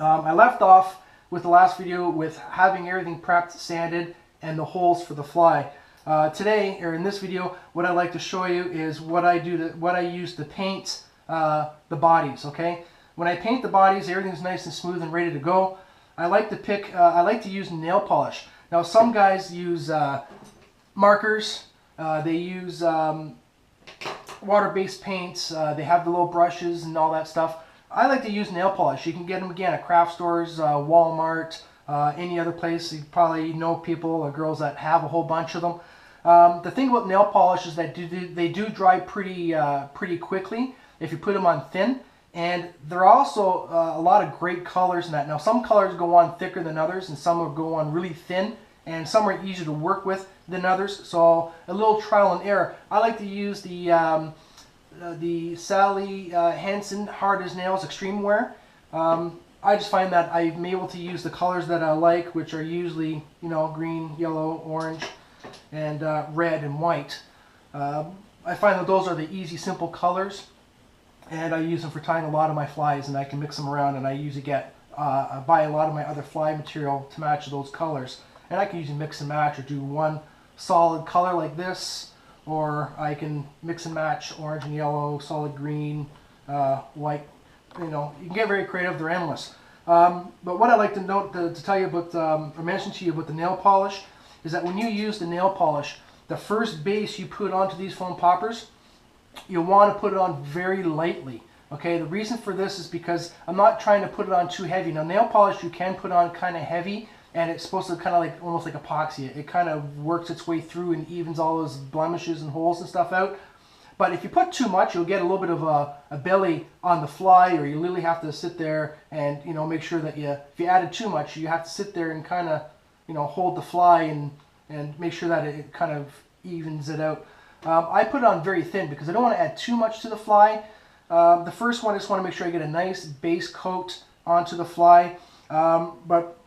I left off with the last video with having everything prepped, sanded, and the holes for the fly. Today, or in this video, what I'd like to show you is what I use to paint the bodies. Okay, when I paint the bodies, everything's nice and smooth and ready to go. I like to use nail polish. Now, some guys use markers. They use water-based paints. They have the little brushes and all that stuff. I like to use nail polish. You can get them again at craft stores, Walmart, any other place. You probably know people or girls that have a whole bunch of them. The thing about nail polish is that they do dry pretty quickly if you put them on thin. And there are also a lot of great colors in that. Now, some colors go on thicker than others, and some will go on really thin, and some are easier to work with than others. So a little trial and error. I like to use the Sally Henson X-Tream Wear. I just find that I'm able to use the colors that I like, which are usually, you know, green, yellow, orange, and red and white. I find that those are the easy, simple colors, and I use them for tying a lot of my flies, and I can mix them around, and I usually I buy a lot of my other fly material to match those colors. And I can usually mix and match or do one solid color like this, or I can mix and match orange and yellow, solid green, white. You know, you can get very creative. They're endless. But what I like to note to tell you about, or mention to you about the nail polish, is that when you use the nail polish, the first base you put onto these foam poppers, you'll want to put it on very lightly. Okay, the reason for this is because I'm not trying to put it on too heavy. Now, nail polish you can put on kind of heavy, and it's supposed to kind of like almost like epoxy. It kind of works its way through and evens all those blemishes and holes and stuff out. But if you put too much, you'll get a little bit of a belly on the fly, or you literally have to sit there and, you know, make sure that if you added too much, you have to sit there and kind of, you know, hold the fly and make sure that it kind of evens it out. I put it on very thin because I don't want to add too much to the fly. The first one, I just want to make sure I get a nice base coat onto the fly. But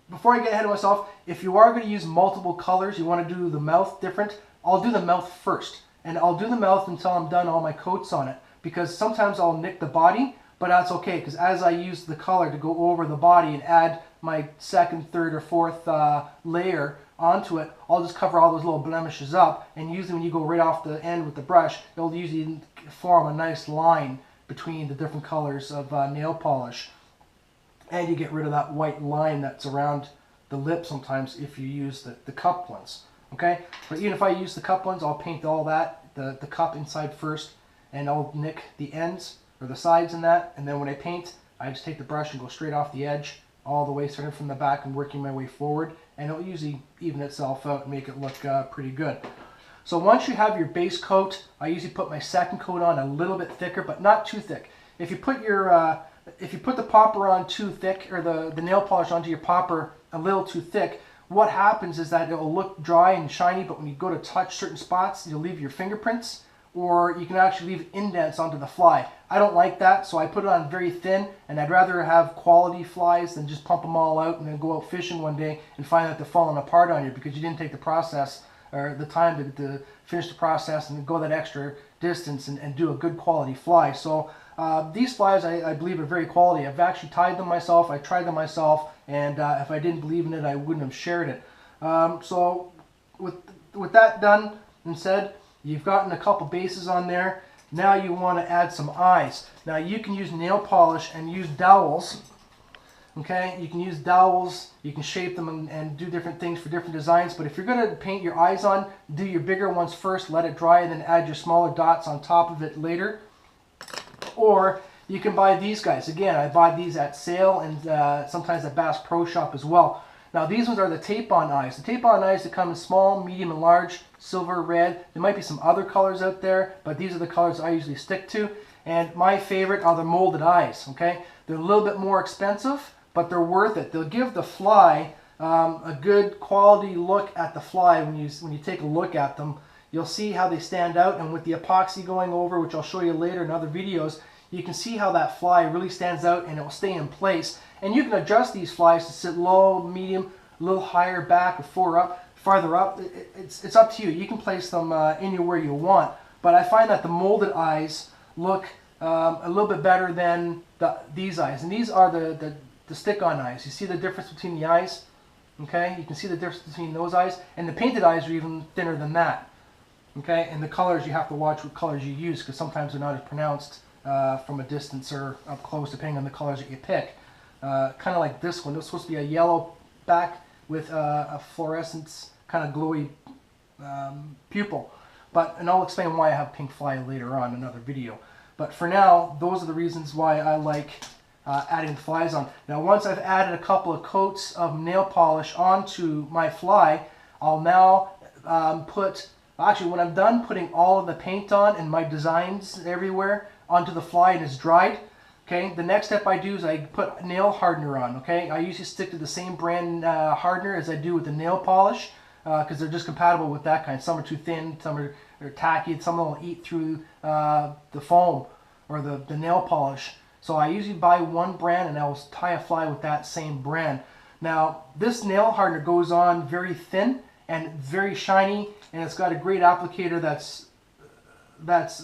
before I get ahead of myself, if you are going to use multiple colors, you want to do the mouth different, I'll do the mouth first. And I'll do the mouth until I'm done all my coats on it. Because sometimes I'll nick the body, but that's okay. Because as I use the color to go over the body and add my second, third, or fourth layer onto it, I'll just cover all those little blemishes up. And usually when you go right off the end with the brush, it'll usually form a nice line between the different colors of nail polish. And you get rid of that white line that's around the lip sometimes if you use the cup ones. Okay, but even if I use the cup ones, I'll paint all that, the cup inside first, and I'll nick the ends or the sides in that. And then when I paint, I just take the brush and go straight off the edge all the way, starting from the back and working my way forward. And it'll usually even itself out and make it look pretty good. So once you have your base coat, I usually put my second coat on a little bit thicker, but not too thick. If you put the popper on too thick, or the nail polish onto your popper a little too thick, what happens is that it will look dry and shiny, but when you go to touch certain spots, you'll leave your fingerprints, or you can actually leave indents onto the fly. I don't like that, so I put it on very thin, and I'd rather have quality flies than just pump them all out and then go out fishing one day and find that they're falling apart on you because you didn't take the process or the time to finish the process and go that extra distance and do a good quality fly. So these flies, I believe, are very quality. I've actually tied them myself. I tried them myself, and if I didn't believe in it, I wouldn't have shared it. So with that done and said, you've gotten a couple bases on there. Now you want to add some eyes. Now you can use nail polish and use dowels. Okay, you can use dowels. You can shape them and do different things for different designs. But if you're going to paint your eyes on, do your bigger ones first, let it dry, and then add your smaller dots on top of it later. Or you can buy these guys. Again, I buy these at sale and sometimes at Bass Pro Shop as well. Now these ones are the tape-on eyes. The tape-on eyes that come in small, medium, and large, silver, red. There might be some other colors out there, but these are the colors I usually stick to. And my favorite are the molded eyes. Okay, they're a little bit more expensive, but they're worth it. They'll give the fly a good quality look at the fly when you take a look at them. You'll see how they stand out, and with the epoxy going over, which I'll show you later in other videos, you can see how that fly really stands out and it will stay in place. And you can adjust these flies to sit low, medium, a little higher back, or farther up. It's up to you. You can place them anywhere you want. But I find that the molded eyes look a little bit better than these eyes. And these are the the stick-on eyes. You see the difference between the eyes? Okay, you can see the difference between those eyes, and the painted eyes are even thinner than that. Okay, and the colors, you have to watch what colors you use, because sometimes they're not as pronounced from a distance or up close, depending on the colors that you pick. Kind of like this one. This is supposed to be a yellow back with a fluorescence, kind of glowy pupil. And I'll explain why I have pink fly later on in another video. But for now, those are the reasons why I like adding the flies on. Now once I've added a couple of coats of nail polish onto my fly, I'll now actually when I'm done putting all of the paint on and my designs everywhere onto the fly and it's dried, okay, the next step I do is I put nail hardener on. Okay, I usually stick to the same brand hardener as I do with the nail polish, because they're just compatible with that kind. Some are too thin, some are tacky, some will eat through the foam or the nail polish. So I usually buy one brand and I'll tie a fly with that same brand. Now this nail hardener goes on very thin and very shiny, and it's got a great applicator that's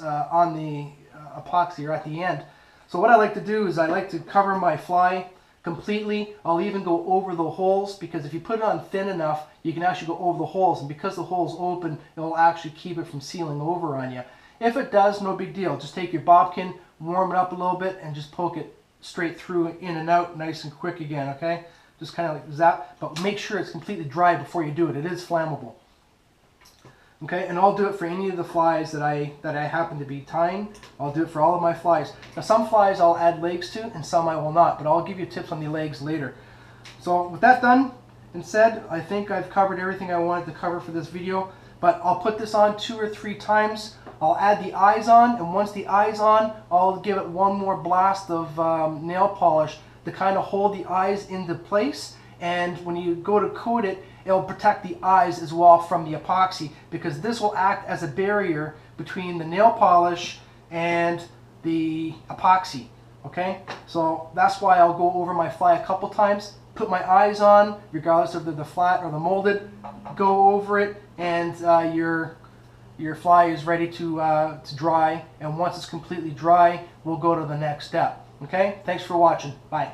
on the epoxy or at the end. So what I like to do is I like to cover my fly completely. I'll even go over the holes, because if you put it on thin enough, you can actually go over the holes, and because the hole's open, it'll actually keep it from sealing over on you. If it does, no big deal. Just take your bobbkin, warm it up a little bit, and just poke it straight through, in and out, nice and quick again, okay? Just kind of like that, but make sure it's completely dry before you do it. It is flammable. Okay, and I'll do it for any of the flies that I happen to be tying. I'll do it for all of my flies. Now some flies I'll add legs to, and some I will not, but I'll give you tips on the legs later. So with that done and said, I think I've covered everything I wanted to cover for this video, but I'll put this on 2 or 3 times. I'll add the eyes on, and once the eyes on, I'll give it one more blast of nail polish to kind of hold the eyes into place, and when you go to coat it, it'll protect the eyes as well from the epoxy, because this will act as a barrier between the nail polish and the epoxy. Okay, so that's why I'll go over my fly a couple times, put my eyes on, regardless of the flat or the molded, go over it, and your fly is ready to dry. And once it's completely dry, we'll go to the next step. Okay, thanks for watching. Bye.